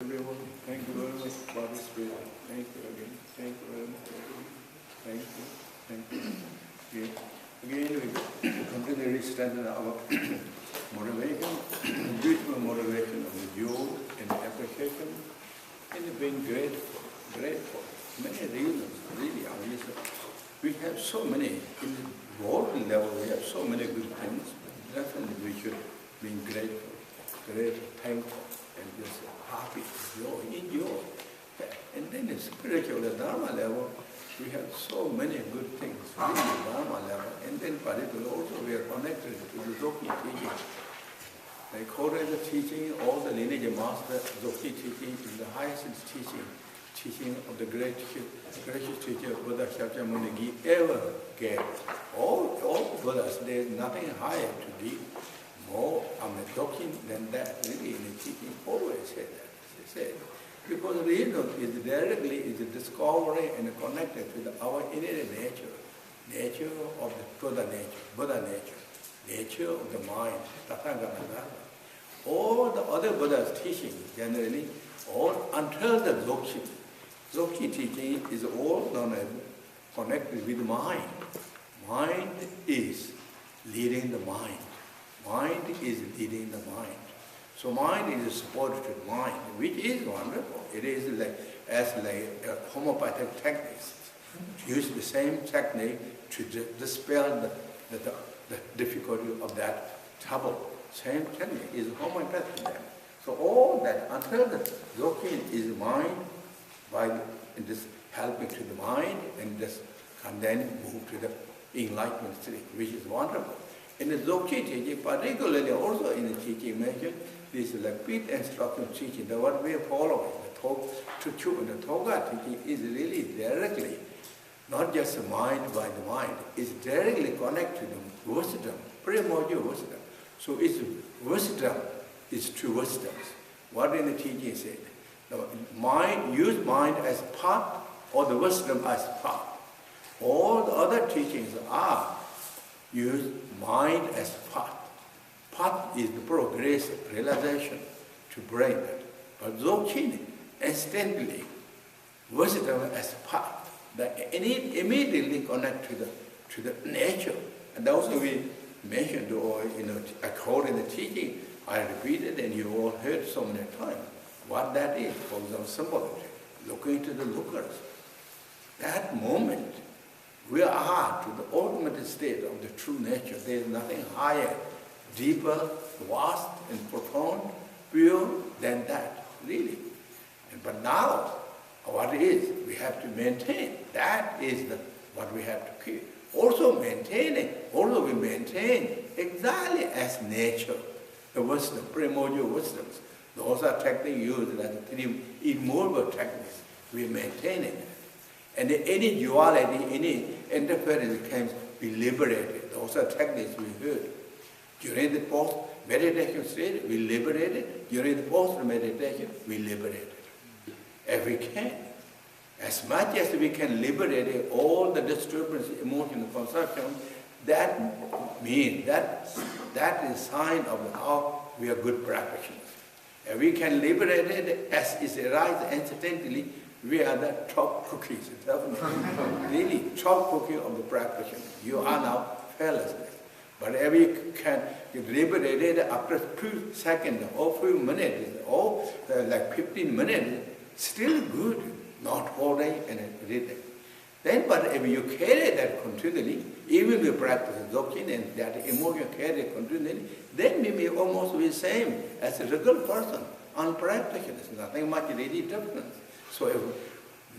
everyone. Thank you very much for participating. Thank you again. Thank you very much. Thank you. Thank you. Again, we continue to strengthen our motivation, beautiful motivation of the joy and appreciation, and being grateful. Grateful. Many reasons, really. We have so many, in the world level, we have so many good things. Definitely we should be grateful, thankful, and just happy, enjoy. And then in spiritual, the Dharma level, we have so many good things, really Dharma level. And then particularly also we are connected to the Dzogchen teaching. Like quoted the teaching, all the lineage master, Dzogchen teaching is the highest teaching of the greatest teacher Buddha Shakyamuni ever gave. All Buddhas, there is nothing higher to give. More Dzogchen than that, really in the teaching always say that. They say, because the reason is directly is the discovery and connected with our inner nature of the Buddha nature of the mind, Tathagata. All the other Buddhas' teaching generally, all until the Dzogchen teaching is all done connected with mind. Mind is leading the mind. Mind is leading the mind. So mind is supported to mind, which is wonderful. It is like homeopathic techniques. Use the same technique to dispel the difficulty of that trouble. Same technique is homeopathic. So all that until the Dzogchen is mind, by this helping to the mind, and this can then move to the enlightenment state, which is wonderful. In the Dzogchen teaching, particularly also in the teaching mentioned, this is like fifth instruction teaching, the what we are following, the Togal teaching is really directly, not just the mind by the mind, it's directly connected to wisdom, primordial wisdom. So it's wisdom, it's two wisdoms. What in the teaching said, the mind, use mind as part, or the wisdom as part. All the other teachings are use mind as part. Part is the progress, realization to bring that. But Dzogchen, instantly, wisdom as part, that immediately connect to the nature. And also we mentioned, or according to the teaching, I repeated, and you all heard so many times, what that is. For example, symbology, looking to the lookers. That moment, we are to the ultimate state of the true nature. There is nothing higher, deeper, vast, and profound, pure than that, really. But now, what it is, we have to maintain. That is what we have to keep. Also maintaining, although we maintain exactly as nature, the wisdom, primordial wisdoms. Those are techniques used as three immovable techniques. We maintain it. And any duality, any interference can be liberated. Those are techniques we heard. During the post-meditation state, we liberate it. During the post-meditation, we liberate it. If we can. As much as we can liberate all the disturbance, emotional conception, that means, that is a sign of how we are good practitioners. If we can liberate it as it arises incidentally, we are the top cookies, really top cookie of the practitioner. You are now fearlessness. But if you can liberate it after a few seconds or few minutes, or like 15 minutes, still good, not whole day and reading. Then, but if you carry that continually, even we practice Dzogchen and that emotion carry continually, then we may almost be the same as a regular person, unpracticed. Nothing much really different. So if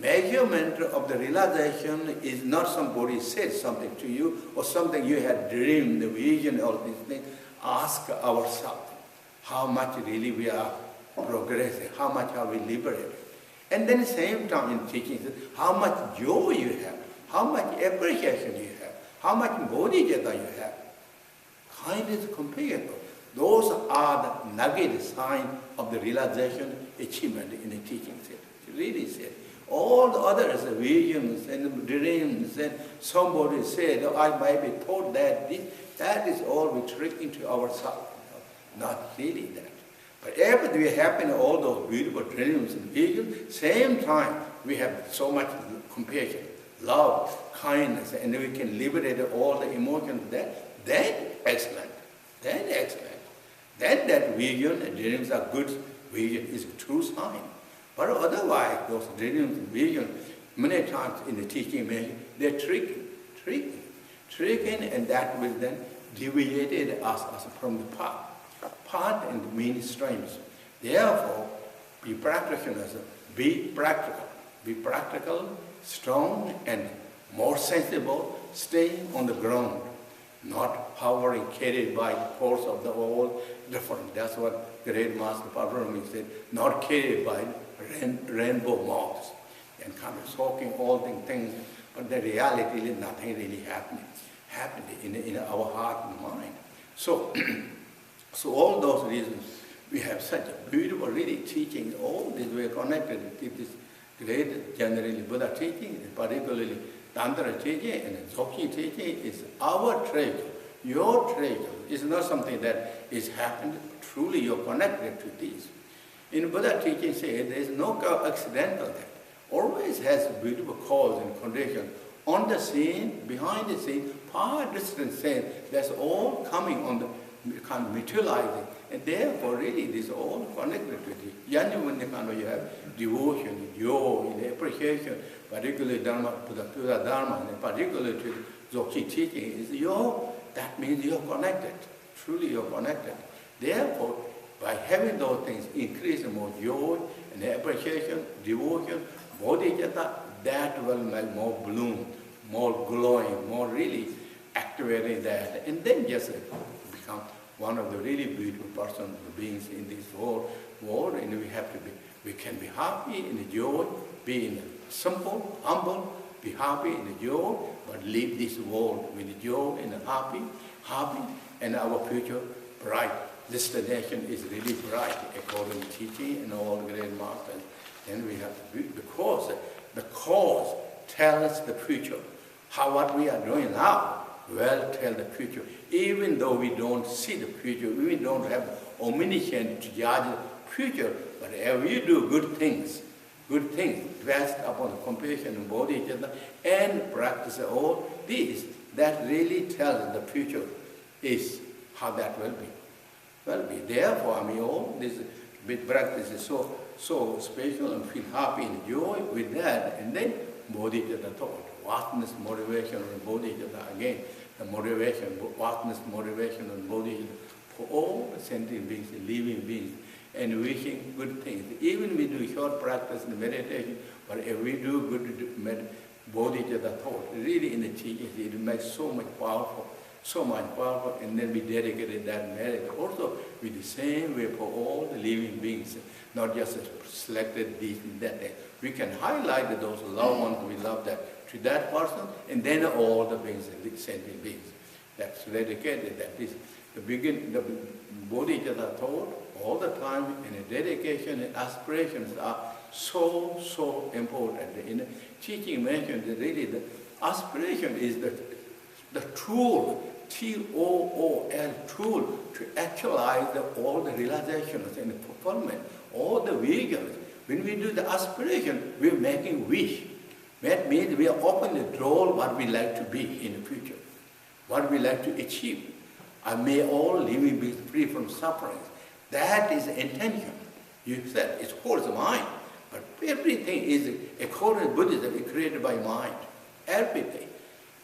measurement of the realization is not somebody said something to you or something you had dreamed, the vision, all these things, ask ourselves how much really we are progressing, how much are we liberated. And then same time in teaching, how much joy you have, how much appreciation you have, how much bodhicitta you have. Kindness comparable. Those are the nugget sign of the realization achievement in the teaching set. It really said. All the others, visions and dreams, and somebody said, oh, I might be told that this, that is all we trick into ourselves. Not really that. But after we happen all those beautiful dreams and visions, same time we have so much compassion, love, kindness, and we can liberate all the emotions there, then excellent. Then excellent. Then that vision and dreams are good vision, is a true sign. But otherwise, those dreams and visions, many times in the teaching, they're tricking, and that will then deviate us from the path and the mean streams. Therefore, be practitioners, be practical, strong, and more sensible, staying on the ground, not hovering, carried by the force of the all different. That's what great Master Padma said, not carried by rainbow moths, and kind of soaking all the things, but the reality is nothing really happened in our heart and mind. So, so all those reasons, we have such a beautiful really teaching. All this we are connected with this great, generally Buddha teaching, particularly Tantra teaching and Dzogchen teaching is our treasure, your treasure. It's not something that is happened. Truly, you're connected to this. In Buddha teaching, say there is no accidental that always has beautiful cause and condition on the scene, behind the scene, far distant scene. That's all coming on the kind of materializing, and therefore really this is all connected to it. Genuinely kind of you have devotion, joy, appreciation, particularly Dharma, to the Dharma, and particularly to Dzogchen teaching is your. That means you're connected. Truly, you're connected. Therefore, by having those things, increase more joy and appreciation, devotion, bodhicitta, that will make more bloom, more glowing, more really activating that, and then just become one of the really beautiful persons, beings in this whole world, and we can be happy in the joy, be in simple, humble, be happy in the joy, but leave this world with joy and happy, and our future bright. Destination is really bright according to teaching and all the great masters. Then we have to be, because the cause tells the future. How what we are doing now will tell the future. Even though we don't see the future, we don't have omniscience to judge the future, but if we do good things, based upon the compassion and bodhicitta, and practice all these, that really tells the future is how that will be. Therefore, all this big practice is so special, and feel happy and joy with that, and then bodhicitta thought, vastness, motivation, and bodhicitta again, the motivation, vastness, motivation, and bodhicitta for all the sentient beings, living beings, and wishing good things. Even we do short practice in meditation, but if we do good bodhicitta thought, really in the teachings, it makes so much powerful, and then we dedicated that merit. Also, with the same way for all the living beings, not just selected this and that. We can highlight those loved ones we love that to that person, and then all the beings, the sentient beings. That's dedicated. That is the bodhicitta thought all the time, and the dedication and aspirations are so important. In the teaching mentioned that really the aspiration is the tool, T-O-O-L, tool to actualize all the realizations and the fulfillment, all the visions. When we do the aspiration, we're making wish. That means we are opening the door what we like to be in the future, what we like to achieve. I may all living be free from suffering. That is the intention. You said it's called mind, but everything is according to Buddhism, it's created by mind. Everything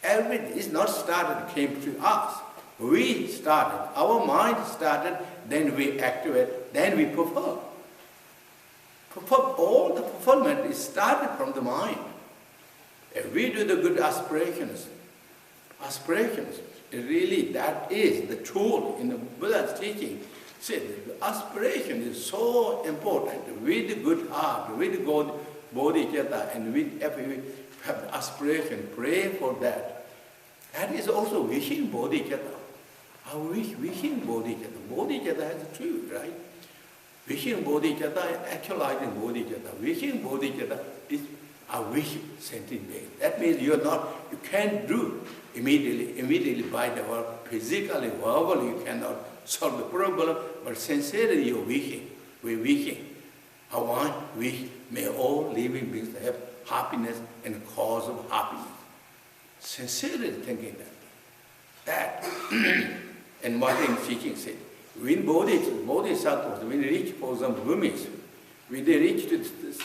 is not started, came to us. We started, our mind started, then we activate, then we perform. All the fulfillment is started from the mind. If we do the good aspirations, really that is the tool in the Buddha's teaching. See, the aspiration is so important. With the good heart, with the good bodhicitta, and with every have the aspiration, pray for that. That is also wishing bodhicitta. I wish wishing bodhicitta. Bodhicitta has a truth, right? Wishing bodhicitta and actualizing bodhicitta. Wishing bodhicitta is a wish sentient being. That means you can't do immediately by the work, physically, verbally, you cannot solve the problem, but sincerely you're wishing. we're wishing. I want, wish, may all living beings have happiness and cause of happiness. Sincerely thinking that. And what in teaching said, when bodhisattvas, when they reach, for example, women, when they reach to this,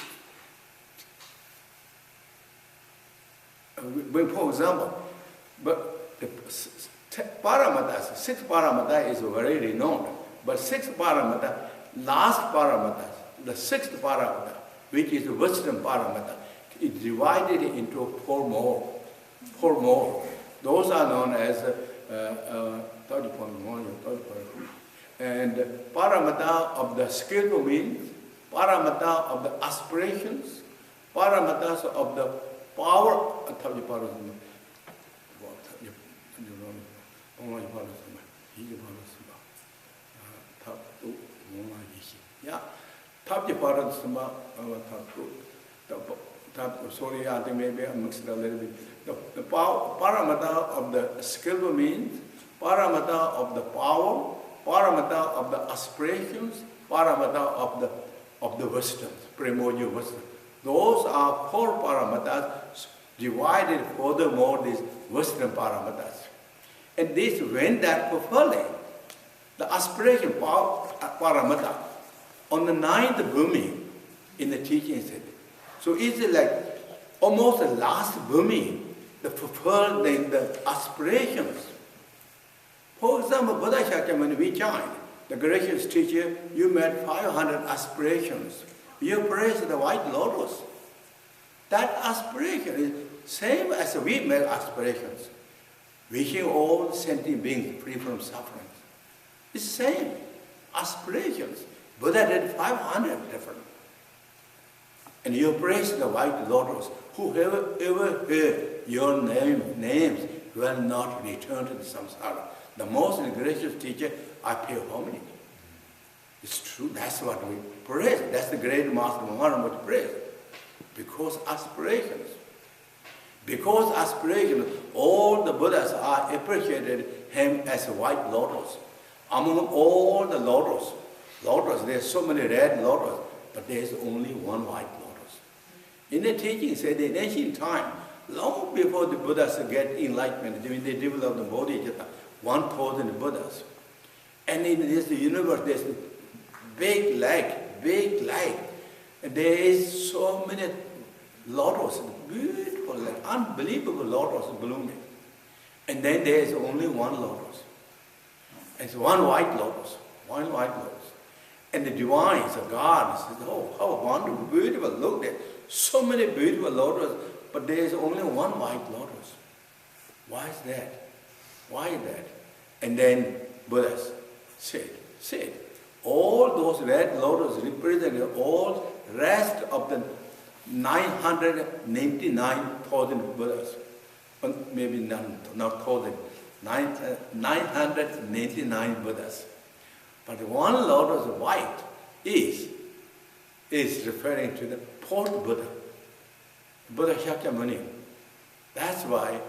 when, for example, but the paramatas, 6 paramata is very renowned, but 6 paramata, last paramata, the 6th paramata, which is the wisdom paramata, is divided into 4 more. 4 more. Those are known as and paramata of the skillful means, paramata of the aspirations, paramatas of the power. Yeah, sorry, I think maybe I mixed it a little bit. The paramata of the skillful means, paramata of the power, paramata of the aspirations, paramata of the wisdom, primordial wisdom. Those are 4 paramatas divided furthermore these wisdom paramatas. And this, when that fulfilling, the aspiration paramata, on the 9th bhumi in the teaching said. So it's like almost the last bhumi, the fulfilling the aspirations. For example, Buddha Shakyamuni, we joined, the gracious teacher, you made 500 aspirations. You praised the white lotus. That aspiration is same as we make aspirations. Wishing all sentient beings free from suffering. It's same aspirations. Buddha did 500 different. And you praise the white lotus. Whoever ever heard your names will not return to the samsara. The most gracious teacher, I pay homage. It's true, that's what we praise. That's the great master Maharaj praise. Because aspirations. Because aspirations, all the Buddhas are appreciated him as a white lotus. Among all the lotus, there's so many red lotus, but there's only one white lotus. In the teaching said in ancient time, long before the Buddhas get enlightenment, when they develop the Bodhisattva, 1,000 Buddhas. And in this universe, there's big light. And there is so many lotus, beautiful, like unbelievable lotus blooming. And then there is only one lotus. It's one white lotus. And the divines, the gods, oh, how wonderful, beautiful, look there. So many beautiful lotus, but there is only one white lotus. Why is that? And then Buddhas said, all those red lotus represent all rest of the 999,000 Buddhas. Maybe not 1,000, 999 Buddhas. But one lotus white is referring to the 4th Buddha, Buddha Shakyamuni. That's why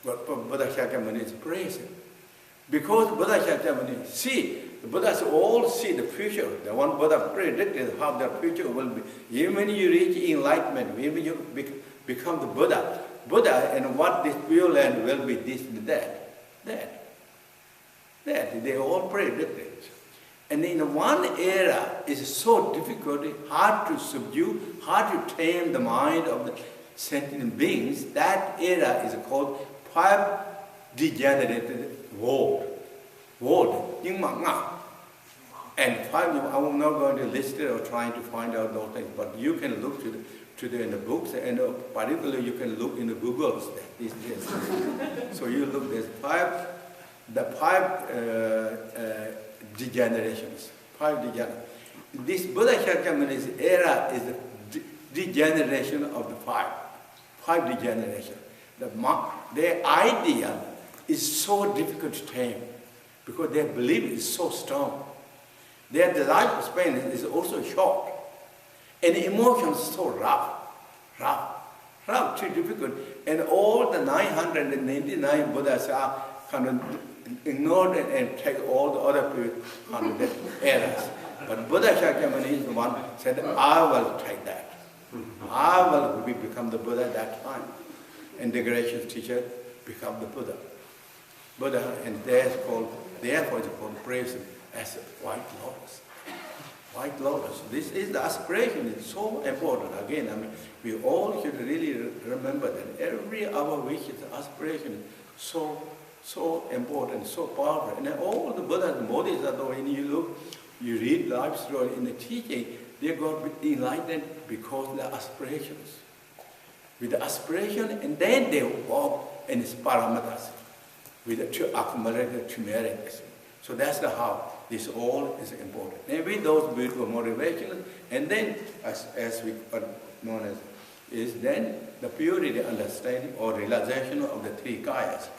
Buddha Shakyamuni is praising. Because Buddha Shakyamuni the Buddhas all see the future. The one Buddha predicted how the future will be. Even when you reach enlightenment, when you become the Buddha, and what this pure land will be this and that. They all predicted. And in one era, it's so difficult, hard to subdue, hard to tame the mind of the sentient beings. That era is called 5 degenerated world. And 5, I'm not going to list it or trying to find out those things, but you can look in the books, and particularly you can look in the Googles these days. So you look, there's 5 degenerations. 5 degenerations. This Buddha Shakyamuni's era is the degeneration of the 5 degeneration. Their idea is so difficult to tame because their belief is so strong. Their lifespan is also short. And emotions so rough, too difficult. And all the 999 Buddhas are kind of ignored and take all the other errors. But Buddha Shakyamuni is the one who said, I will take that. I will become the Buddha at that time. And the gracious teacher become the Buddha. Buddha, and therefore it's called praise as a white lotus. White lotus. This is the aspiration. It's so important. Again, I mean, we all should really remember that every our wish is aspiration. So important, so powerful. And all the Buddhas, the Bodhisattvas, when you look, you read life story in the teaching, they got enlightened because of the aspirations. With the aspiration, and then they walk in its paramatas, with the accumulated turmeric. So that's the how. This all is important. And with those beautiful motivations, and then, as we are known as, is then the purity understanding or realization of the three kayas.